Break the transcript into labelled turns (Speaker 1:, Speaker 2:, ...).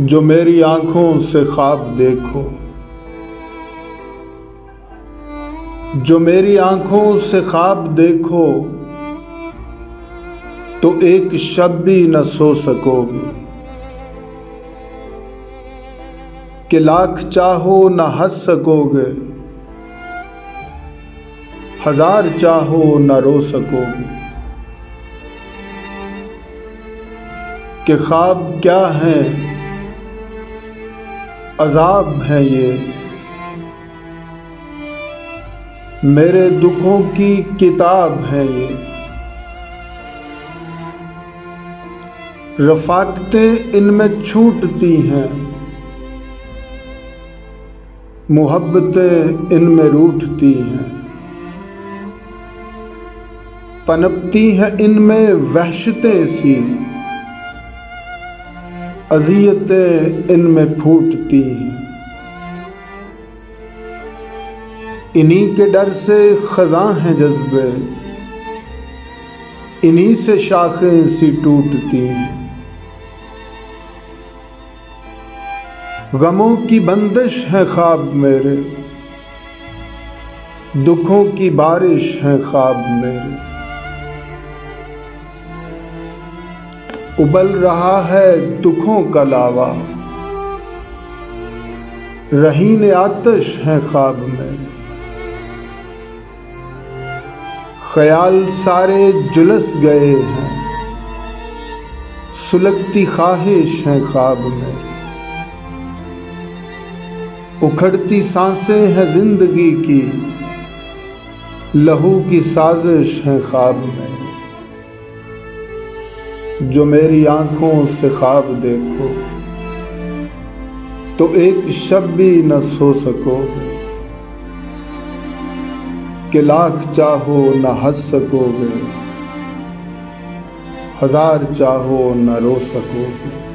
Speaker 1: जो मेरी आंखों से ख्वाब देखो, जो मेरी आंखों से ख्वाब देखो, तो एक शब भी न सो सकोगे। कि लाख चाहो न हंस सकोगे, हजार चाहो न रो सकोगे। कि ख्वाब क्या है, अजाब है ये, मेरे दुखों की किताब है ये। रफ़ाक़तें इनमें छूटती हैं, मोहब्बतें इनमें रूठती हैं। पनपती हैं इनमें वहशतें सी, अज़ियतें इनमें फूटती हैं। इन्हीं के डर से ख़ज़ां हैं जज्बे, इन्हीं से शाखें सी टूटती हैं। गमों की बंदिश है ख्वाब मेरे, दुखों की बारिश है ख्वाब मेरे। उबल रहा है दुखों का लावा, रहीन आतिश है ख्वाब मेरे। ख्याल सारे जुलस गए हैं, सुलगती ख्वाहिश है ख्वाब मेरे। उखड़ती सांसें हैं जिंदगी की, लहू की साजिश है ख्वाब मेरे। जो मेरी आंखों से ख्वाब देखो, तो एक शब भी न सो सकोगे। कि लाख चाहो न हंस सकोगे, हजार चाहो न रो सकोगे।